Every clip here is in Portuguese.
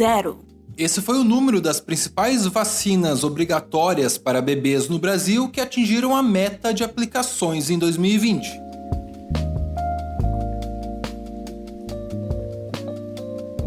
0. Esse foi o número das principais vacinas obrigatórias para bebês no Brasil que atingiram a meta de aplicações em 2020.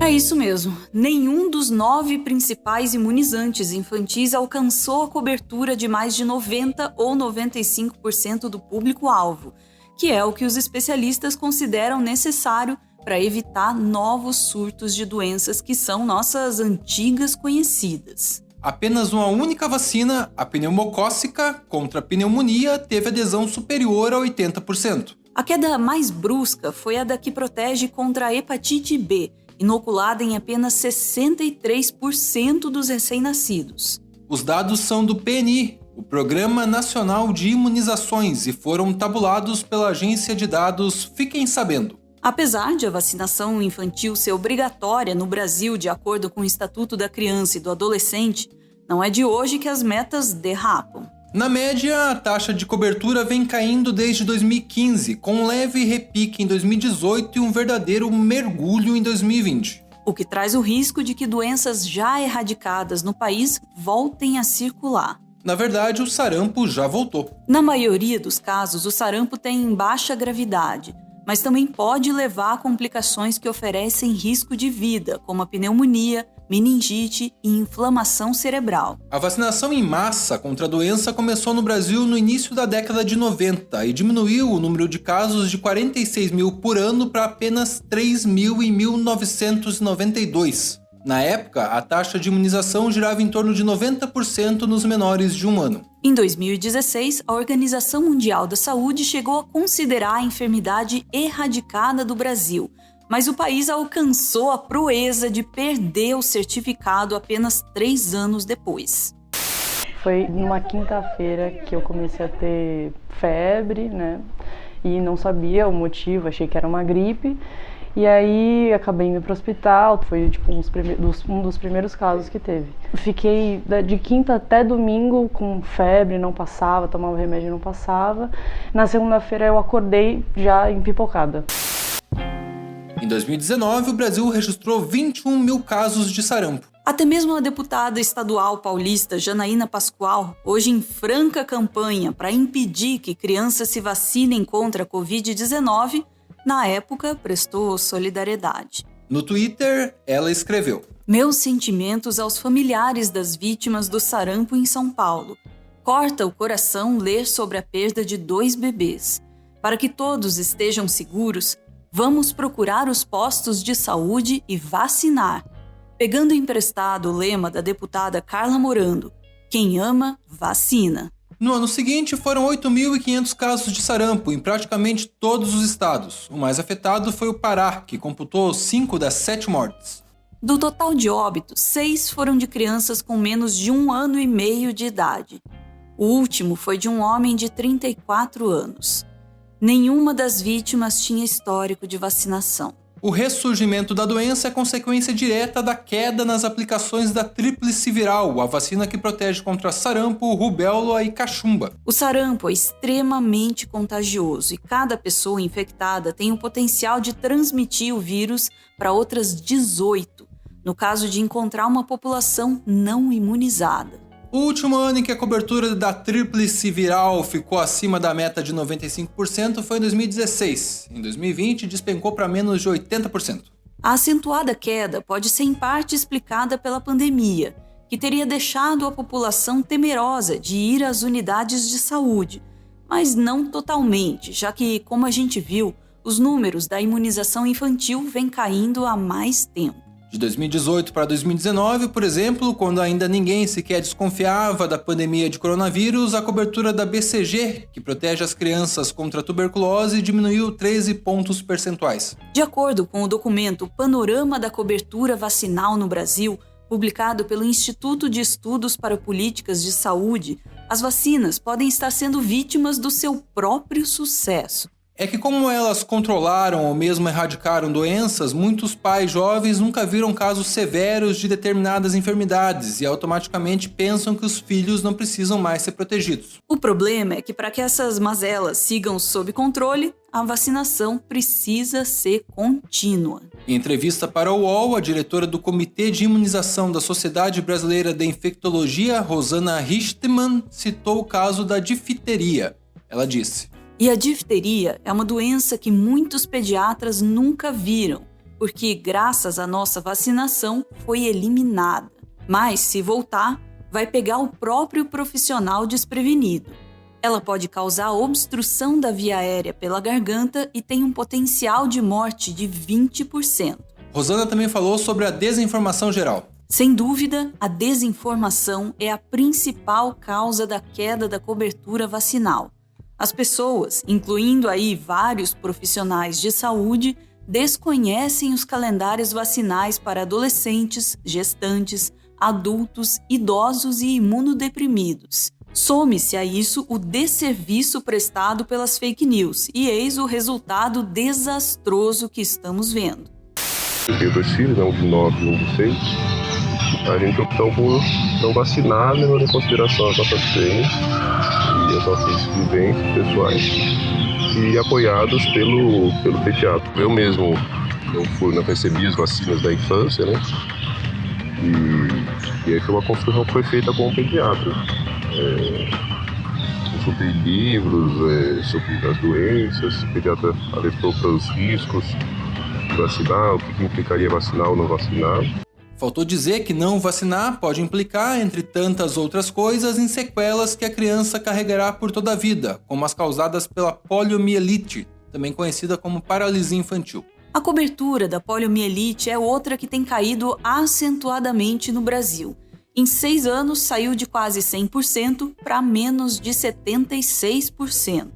É isso mesmo. Nenhum dos 9 principais imunizantes infantis alcançou a cobertura de mais de 90% ou 95% do público-alvo, que é o que os especialistas consideram necessário para evitar novos surtos de doenças que são nossas antigas conhecidas. Apenas uma única vacina, a pneumocócica, contra a pneumonia, teve adesão superior a 80%. A queda mais brusca foi a da que protege contra a hepatite B, inoculada em apenas 63% dos recém-nascidos. Os dados são do PNI, o Programa Nacional de Imunizações, e foram tabulados pela agência de dados Fiquem Sabendo. Apesar de a vacinação infantil ser obrigatória no Brasil de acordo com o Estatuto da Criança e do Adolescente, não é de hoje que as metas derrapam. Na média, a taxa de cobertura vem caindo desde 2015, com um leve repique em 2018 e um verdadeiro mergulho em 2020. O que traz o risco de que doenças já erradicadas no país voltem a circular. Na verdade, o sarampo já voltou. Na maioria dos casos, o sarampo tem baixa gravidade, mas também pode levar a complicações que oferecem risco de vida, como a pneumonia, meningite e inflamação cerebral. A vacinação em massa contra a doença começou no Brasil no início da década de 90 e diminuiu o número de casos de 46 mil por ano para apenas 3 mil em 1992. Na época, a taxa de imunização girava em torno de 90% nos menores de 1 ano. Em 2016, a Organização Mundial da Saúde chegou a considerar a enfermidade erradicada do Brasil, mas o país alcançou a proeza de perder o certificado apenas 3 anos depois. Foi numa quinta-feira que eu comecei a ter febre, né? E não sabia o motivo, achei que era uma gripe. E aí acabei indo para o hospital, foi tipo um dos primeiros casos que teve. Fiquei de quinta até domingo com febre, não passava, tomava remédio e não passava. Na segunda-feira eu acordei já empipocada. Em 2019, o Brasil registrou 21 mil casos de sarampo. Até mesmo a deputada estadual paulista Janaína Pascoal, hoje em franca campanha para impedir que crianças se vacinem contra a Covid-19, na época prestou solidariedade. No Twitter, ela escreveu: Meus sentimentos aos familiares das vítimas do sarampo em São Paulo. Corta o coração ler sobre a perda de 2 bebês. Para que todos estejam seguros, vamos procurar os postos de saúde e vacinar. Pegando emprestado o lema da deputada Carla Morando, quem ama, vacina. No ano seguinte, foram 8.500 casos de sarampo em praticamente todos os estados. O mais afetado foi o Pará, que computou 5 das 7 mortes. Do total de óbitos, 6 foram de crianças com menos de 1 ano e meio de idade. O último foi de um homem de 34 anos. Nenhuma das vítimas tinha histórico de vacinação. O ressurgimento da doença é consequência direta da queda nas aplicações da tríplice viral, a vacina que protege contra sarampo, rubéola e cachumba. O sarampo é extremamente contagioso e cada pessoa infectada tem o potencial de transmitir o vírus para outras 18, no caso de encontrar uma população não imunizada. O último ano em que a cobertura da tríplice viral ficou acima da meta de 95% foi em 2016. Em 2020, despencou para menos de 80%. A acentuada queda pode ser em parte explicada pela pandemia, que teria deixado a população temerosa de ir às unidades de saúde, mas não totalmente, já que, como a gente viu, os números da imunização infantil vêm caindo há mais tempo. De 2018 para 2019, por exemplo, quando ainda ninguém sequer desconfiava da pandemia de coronavírus, a cobertura da BCG, que protege as crianças contra a tuberculose, diminuiu 13 pontos percentuais. De acordo com o documento Panorama da Cobertura Vacinal no Brasil, publicado pelo Instituto de Estudos para Políticas de Saúde, as vacinas podem estar sendo vítimas do seu próprio sucesso. é que como elas controlaram ou mesmo erradicaram doenças, muitos pais jovens nunca viram casos severos de determinadas enfermidades e automaticamente pensam que os filhos não precisam mais ser protegidos. O problema é que para que essas mazelas sigam sob controle, a vacinação precisa ser contínua. Em entrevista para o UOL, a diretora do Comitê de Imunização da Sociedade Brasileira de Infectologia, Rosana Richtmann, citou o caso da difteria. Ela disse: E a difteria é uma doença que muitos pediatras nunca viram, porque graças à nossa vacinação foi eliminada. Mas se voltar, vai pegar o próprio profissional desprevenido. Ela pode causar obstrução da via aérea pela garganta e tem um potencial de morte de 20%. Rosana também falou sobre a desinformação geral. Sem dúvida, a desinformação é a principal causa da queda da cobertura vacinal. As pessoas, incluindo aí vários profissionais de saúde, desconhecem os calendários vacinais para adolescentes, gestantes, adultos, idosos e imunodeprimidos. Some-se a isso o desserviço prestado pelas fake news e eis o resultado desastroso que estamos vendo. Eu tenho 2 filhos, um de 9 e um de 6. A gente optou por não vacinar, levando em consideração as nossas crenças e as nossas vivências pessoais, e apoiados pelo pediatra. Eu mesmo recebi as vacinas da infância, né? E aí foi uma construção que foi feita com o pediatra. Consultei livros sobre as doenças, o pediatra alertou para os riscos de vacinar, o que implicaria vacinar ou não vacinar. Faltou dizer que não vacinar pode implicar, entre tantas outras coisas, em sequelas que a criança carregará por toda a vida, como as causadas pela poliomielite, também conhecida como paralisia infantil. A cobertura da poliomielite é outra que tem caído acentuadamente no Brasil. Em 6 anos, saiu de quase 100% para menos de 76%.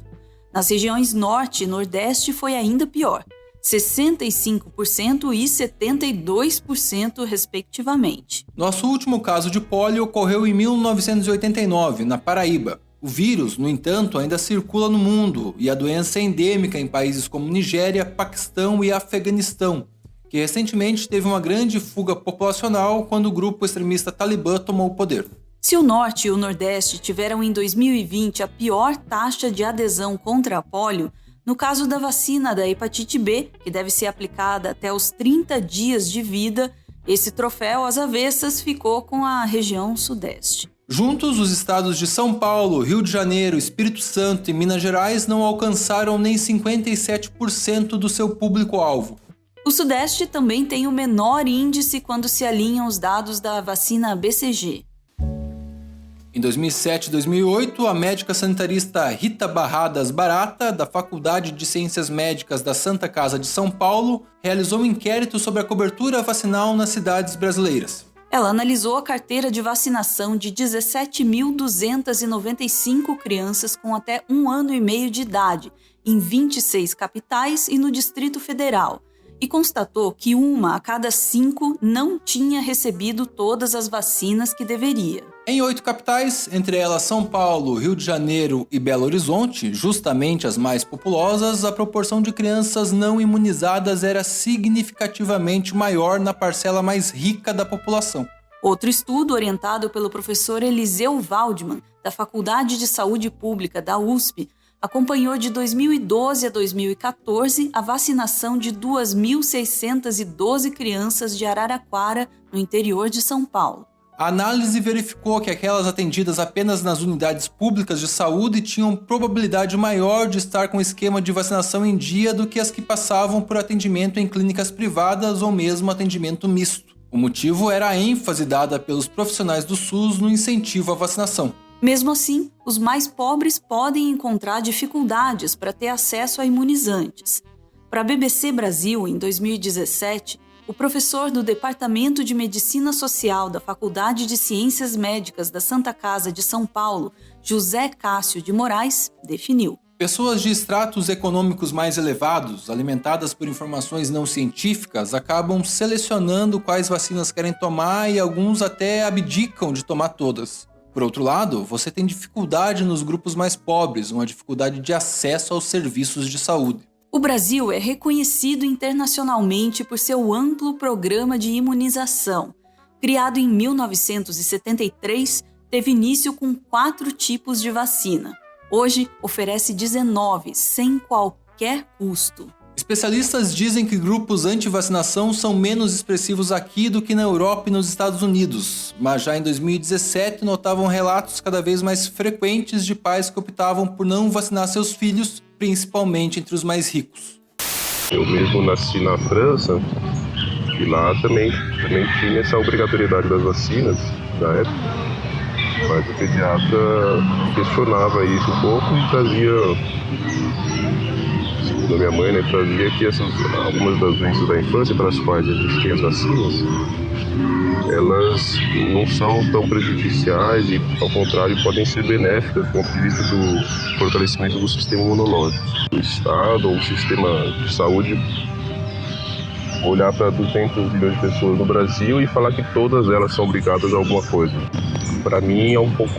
Nas regiões Norte e Nordeste foi ainda pior, 65% e 72%, respectivamente. Nosso último caso de pólio ocorreu em 1989, na Paraíba. O vírus, no entanto, ainda circula no mundo e a doença é endêmica em países como Nigéria, Paquistão e Afeganistão, que recentemente teve uma grande fuga populacional quando o grupo extremista Talibã tomou o poder. Se o Norte e o Nordeste tiveram em 2020 a pior taxa de adesão contra a pólio, no caso da vacina da hepatite B, que deve ser aplicada até os 30 dias de vida, esse troféu às avessas ficou com a região Sudeste. Juntos, os estados de São Paulo, Rio de Janeiro, Espírito Santo e Minas Gerais não alcançaram nem 57% do seu público-alvo. O Sudeste também tem o menor índice quando se alinham os dados da vacina BCG. Em 2007 e 2008, a médica sanitarista Rita Barradas Barata, da Faculdade de Ciências Médicas da Santa Casa de São Paulo, realizou um inquérito sobre a cobertura vacinal nas cidades brasileiras. Ela analisou a carteira de vacinação de 17.295 crianças com até 1 ano e meio de idade, em 26 capitais e no Distrito Federal, e constatou que 1 a cada 5 não tinha recebido todas as vacinas que deveria. Em 8 capitais, entre elas São Paulo, Rio de Janeiro e Belo Horizonte, justamente as mais populosas, a proporção de crianças não imunizadas era significativamente maior na parcela mais rica da população. Outro estudo, orientado pelo professor Eliseu Waldman, da Faculdade de Saúde Pública da USP, acompanhou de 2012 a 2014 a vacinação de 2.612 crianças de Araraquara, no interior de São Paulo. A análise verificou que aquelas atendidas apenas nas unidades públicas de saúde tinham probabilidade maior de estar com o esquema de vacinação em dia do que as que passavam por atendimento em clínicas privadas ou mesmo atendimento misto. O motivo era a ênfase dada pelos profissionais do SUS no incentivo à vacinação. Mesmo assim, os mais pobres podem encontrar dificuldades para ter acesso a imunizantes. Para a BBC Brasil, em 2017, o professor do Departamento de Medicina Social da Faculdade de Ciências Médicas da Santa Casa de São Paulo, José Cássio de Moraes, definiu: pessoas de estratos econômicos mais elevados, alimentadas por informações não científicas, acabam selecionando quais vacinas querem tomar e alguns até abdicam de tomar todas. Por outro lado, você tem dificuldade nos grupos mais pobres, uma dificuldade de acesso aos serviços de saúde. O Brasil é reconhecido internacionalmente por seu amplo programa de imunização. Criado em 1973, teve início com 4 tipos de vacina. Hoje, oferece 19, sem qualquer custo. Especialistas dizem que grupos anti-vacinação são menos expressivos aqui do que na Europa e nos Estados Unidos, mas já em 2017 notavam relatos cada vez mais frequentes de pais que optavam por não vacinar seus filhos, principalmente entre os mais ricos. Eu mesmo nasci na França e lá também tinha essa obrigatoriedade das vacinas na época, mas o pediatra questionava isso um pouco e trazia, da minha mãe, trazia que algumas das doenças da infância para as quais existem as vacinas, elas não são tão prejudiciais e, ao contrário, podem ser benéficas do ponto de vista do fortalecimento do sistema imunológico. O Estado ou o sistema de saúde olhar para 200 milhões de pessoas no Brasil e falar que todas elas são obrigadas a alguma coisa. Para mim é um pouco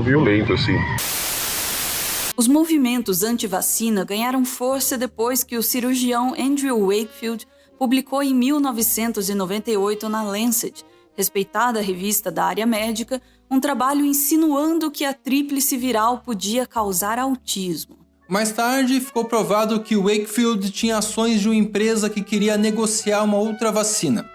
violento, assim. Os movimentos anti-vacina ganharam força depois que o cirurgião Andrew Wakefield publicou em 1998 na Lancet, respeitada revista da área médica, um trabalho insinuando que a tríplice viral podia causar autismo. Mais tarde, ficou provado que Wakefield tinha ações de uma empresa que queria negociar uma outra vacina.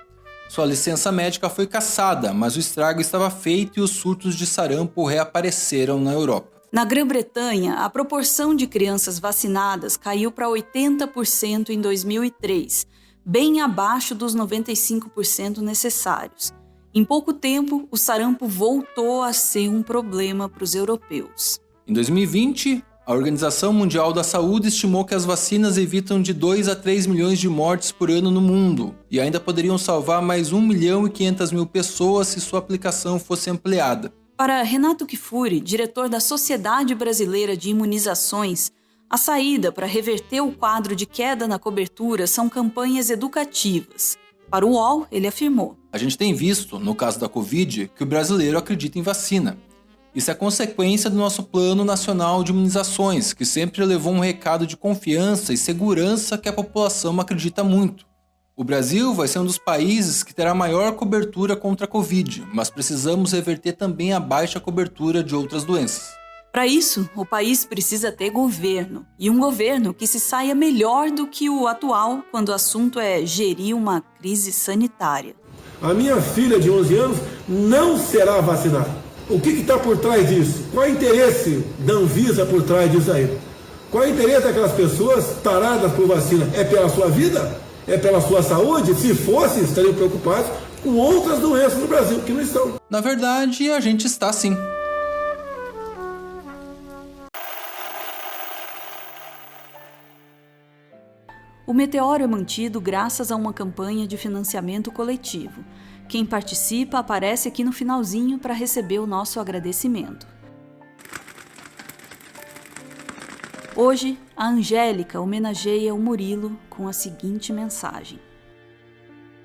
Sua licença médica foi cassada, mas o estrago estava feito e os surtos de sarampo reapareceram na Europa. Na Grã-Bretanha, a proporção de crianças vacinadas caiu para 80% em 2003, bem abaixo dos 95% necessários. Em pouco tempo, o sarampo voltou a ser um problema para os europeus. Em 2020, a Organização Mundial da Saúde estimou que as vacinas evitam de 2 a 3 milhões de mortes por ano no mundo e ainda poderiam salvar mais 1.500.000 pessoas se sua aplicação fosse ampliada. Para Renato Kifuri, diretor da Sociedade Brasileira de Imunizações, a saída para reverter o quadro de queda na cobertura são campanhas educativas. Para o UOL, ele afirmou: a gente tem visto, no caso da Covid, que o brasileiro acredita em vacina. Isso é consequência do nosso Plano Nacional de Imunizações, que sempre levou um recado de confiança e segurança que a população acredita muito. O Brasil vai ser um dos países que terá maior cobertura contra a Covid, mas precisamos reverter também a baixa cobertura de outras doenças. Para isso, o país precisa ter governo, e um governo que se saia melhor do que o atual quando o assunto é gerir uma crise sanitária. A minha filha de 11 anos não será vacinada. O que está por trás disso? Qual é o interesse da Anvisa por trás disso aí? Qual é o interesse daquelas pessoas taradas por vacina? É pela sua vida? É pela sua saúde? Se fosse, estariam preocupados com outras doenças no Brasil, que não estão. Na verdade, a gente está sim. O Meteoro é mantido graças a uma campanha de financiamento coletivo. Quem participa aparece aqui no finalzinho para receber o nosso agradecimento. Hoje, a Angélica homenageia o Murilo com a seguinte mensagem: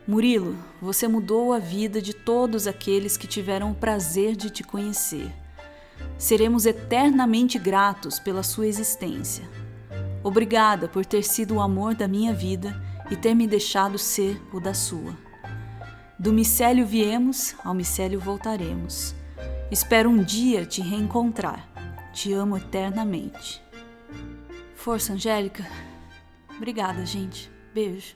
Murilo, você mudou a vida de todos aqueles que tiveram o prazer de te conhecer. Seremos eternamente gratos pela sua existência. Obrigada por ter sido o amor da minha vida e ter me deixado ser o da sua. Do micélio viemos, ao micélio voltaremos. Espero um dia te reencontrar. Te amo eternamente. Força, Angélica. Obrigada, gente. Beijo.